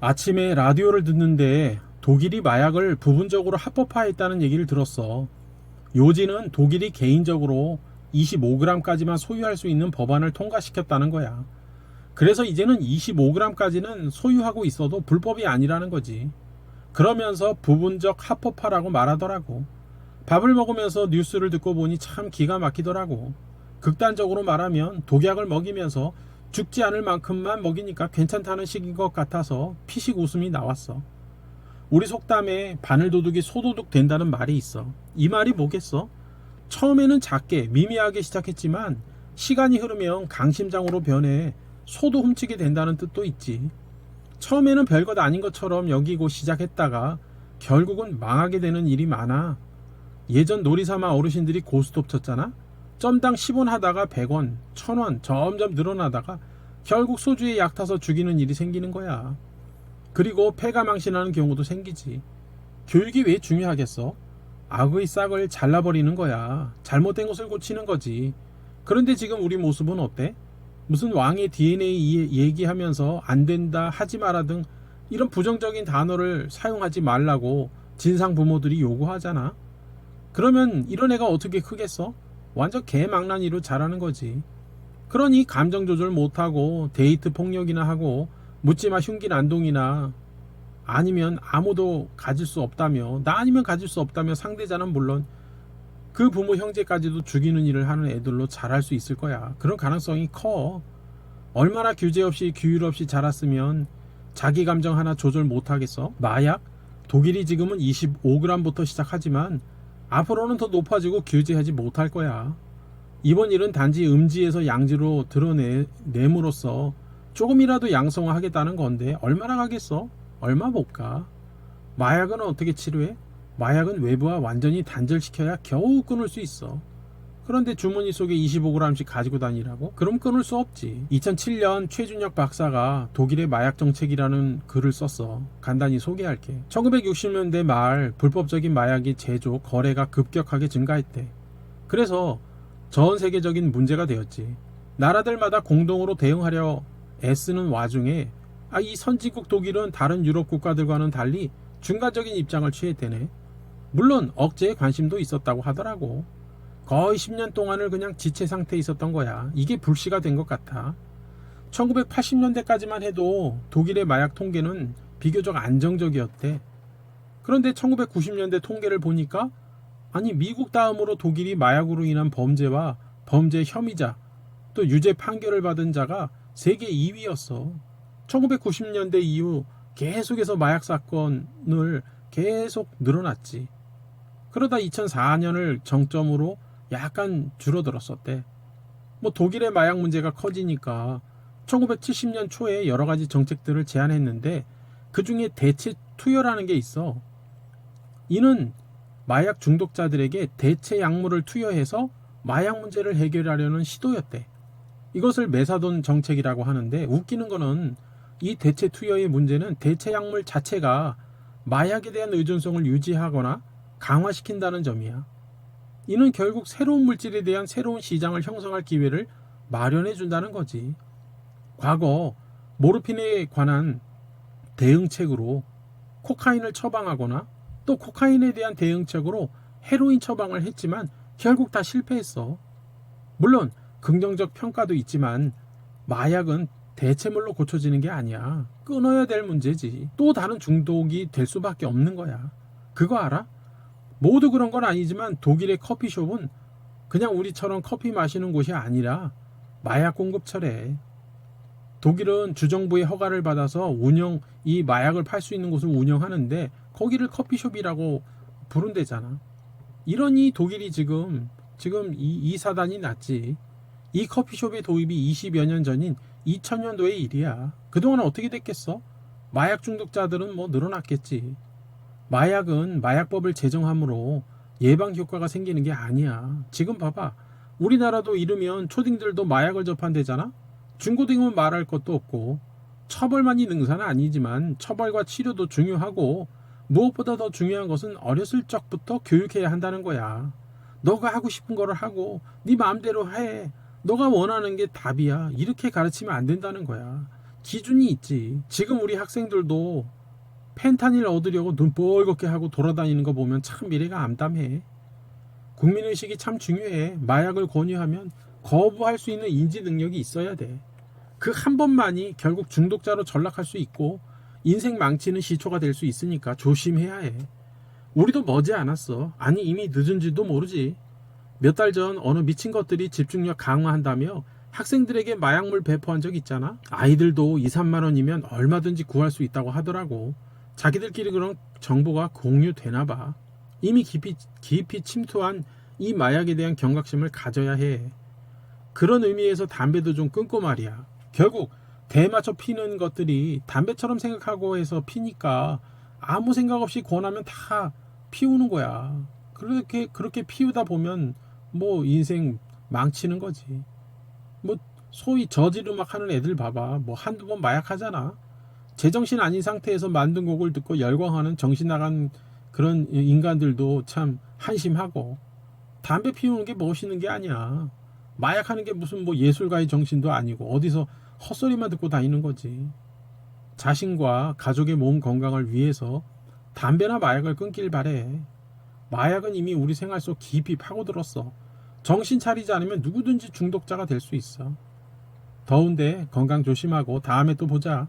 아침에 라디오를 듣는데 독일이 마약을 부분적으로 합법화했다는 얘기를 들었어. 요지는 독일이 개인적으로 25g까지만 소유할 수 있는 법안을 통과시켰다는 거야. 그래서 이제는 25g까지는 소유하고 있어도 불법이 아니라는 거지. 그러면서 부분적 합법화라고 말하더라고. 밥을 먹으면서 뉴스를 듣고 보니 참 기가 막히더라고. 극단적으로 말하면 독약을 먹이면서 죽지 않을 만큼만 먹이니까 괜찮다는 식인 것 같아서 피식 웃음이 나왔어. 우리 속담에 바늘도둑이 소도둑 된다는 말이 있어. 이 말이 뭐겠어? 처음에는 작게 미미하게 시작했지만 시간이 흐르면 강심장으로 변해 소도 훔치게 된다는 뜻도 있지. 처음에는 별것 아닌 것처럼 여기고 시작했다가 결국은 망하게 되는 일이 많아. 예전 놀이사마 어르신들이 고스톱 쳤잖아. 점당 10원 하다가 100원, 1000원 점점 늘어나다가 결국 소주에 약 타서 죽이는 일이 생기는 거야. 그리고 폐가 망신하는 경우도 생기지. 교육이 왜 중요하겠어? 악의 싹을 잘라버리는 거야. 잘못된 것을 고치는 거지. 그런데 지금 우리 모습은 어때? 무슨 왕의 DNA 얘기하면서 안 된다, 하지 마라 등 이런 부정적인 단어를 사용하지 말라고 진상 부모들이 요구하잖아. 그러면 이런 애가 어떻게 크겠어? 완전 개망나니로 자라는 거지. 그러니 감정 조절 못하고 데이트 폭력이나 하고 묻지마 흉기 난동이나 아니면 아무도 가질 수 없다며 나 아니면 가질 수 없다며 상대자는 물론 그 부모 형제까지도 죽이는 일을 하는 애들로 자랄 수 있을 거야. 그런 가능성이 커. 얼마나 규제 없이 규율 없이 자랐으면 자기 감정 하나 조절 못하겠어? 마약? 독일이 지금은 25g부터 시작하지만 앞으로는 더 높아지고 규제하지 못할 거야. 이번 일은 단지 음지에서 양지로 드러내므로써 조금이라도 양성화하겠다는 건데 얼마나 가겠어? 얼마 못 가. 마약은 어떻게 치료해? 마약은 외부와 완전히 단절시켜야 겨우 끊을 수 있어. 그런데 주머니 속에 25g씩 가지고 다니라고? 그럼 끊을 수 없지. 2007년 최준혁 박사가 독일의 마약 정책이라는 글을 썼어. 간단히 소개할게. 1960년대 말 불법적인 마약이 제조, 거래가 급격하게 증가했대. 그래서 전 세계적인 문제가 되었지. 나라들마다 공동으로 대응하려 애쓰는 와중에 이 선진국 독일은 다른 유럽 국가들과는 달리 중간적인 입장을 취했대네. 물론 억제에 관심도 있었다고 하더라고. 거의 10년 동안을 그냥 지체 상태에 있었던 거야. 이게 불씨가 된 것 같아. 1980년대까지만 해도 독일의 마약 통계는 비교적 안정적이었대. 그런데 1990년대 통계를 보니까 미국 다음으로 독일이 마약으로 인한 범죄와 범죄 혐의자 또 유죄 판결을 받은 자가 세계 2위였어. 1990년대 이후 계속해서 마약 사건을 계속 늘어났지. 그러다 2004년을 정점으로 약간 줄어들었었대. 독일의 마약 문제가 커지니까 1970년 초에 여러 가지 정책들을 제안했는데 그 중에 대체 투여라는 게 있어. 이는 마약 중독자들에게 대체 약물을 투여해서 마약 문제를 해결하려는 시도였대. 이것을 메사돈 정책이라고 하는데 웃기는 거는 이 대체 투여의 문제는 대체 약물 자체가 마약에 대한 의존성을 유지하거나 강화시킨다는 점이야. 이는 결국 새로운 물질에 대한 새로운 시장을 형성할 기회를 마련해 준다는 거지. 과거 모르핀에 관한 대응책으로 코카인을 처방하거나 또 코카인에 대한 대응책으로 헤로인 처방을 했지만 결국 다 실패했어. 물론 긍정적 평가도 있지만 마약은 대체물로 고쳐지는 게 아니야. 끊어야 될 문제지. 또 다른 중독이 될 수밖에 없는 거야. 그거 알아? 모두 그런 건 아니지만 독일의 커피숍은 그냥 우리처럼 커피 마시는 곳이 아니라 마약 공급처래. 독일은 주정부의 허가를 받아서 이 마약을 팔 수 있는 곳을 운영하는데 거기를 커피숍이라고 부른대잖아. 이러니 독일이 지금 이 사단이 났지. 이 커피숍의 도입이 20여 년 전인 2000년도의 일이야. 그동안 어떻게 됐겠어? 마약 중독자들은 늘어났겠지. 마약은 마약법을 제정함으로 예방 효과가 생기는 게 아니야. 지금 봐봐. 우리나라도 이르면 초딩들도 마약을 접한대잖아. 중고딩은 말할 것도 없고 처벌만이 능사는 아니지만 처벌과 치료도 중요하고 무엇보다 더 중요한 것은 어렸을 적부터 교육해야 한다는 거야. 너가 하고 싶은 거를 하고 네 마음대로 해. 너가 원하는 게 답이야. 이렇게 가르치면 안 된다는 거야. 기준이 있지. 지금 우리 학생들도 펜타닐 얻으려고 눈 뻘겋게 하고 돌아다니는 거 보면 참 미래가 암담해. 국민의식이 참 중요해. 마약을 권유하면 거부할 수 있는 인지 능력이 있어야 돼. 그 한 번만이 결국 중독자로 전락할 수 있고 인생 망치는 시초가 될 수 있으니까 조심해야 해. 우리도 머지 않았어. 아니 이미 늦은지도 모르지. 몇 달 전 어느 미친 것들이 집중력 강화한다며 학생들에게 마약물 배포한 적 있잖아. 아이들도 2, 3만 원이면 얼마든지 구할 수 있다고 하더라고. 자기들끼리 그런 정보가 공유되나 봐. 이미 깊이 침투한 이 마약에 대한 경각심을 가져야 해. 그런 의미에서 담배도 좀 끊고 말이야. 결국 대맞춰 피는 것들이 담배처럼 생각하고 해서 피니까 아무 생각 없이 권하면 다 피우는 거야. 그렇게 피우다 보면 뭐 인생 망치는 거지. 뭐 소위 저지르막 하는 애들 봐봐. 뭐 한두 번 마약하잖아. 제정신 아닌 상태에서 만든 곡을 듣고 열광하는 정신 나간 그런 인간들도 참 한심하고, 담배 피우는 게 멋있는 게 아니야. 마약하는 게 무슨 뭐 예술가의 정신도 아니고 어디서 헛소리만 듣고 다니는 거지. 자신과 가족의 몸 건강을 위해서 담배나 마약을 끊길 바래. 마약은 이미 우리 생활 속 깊이 파고들었어. 정신 차리지 않으면 누구든지 중독자가 될 수 있어. 더운데 건강 조심하고 다음에 또 보자.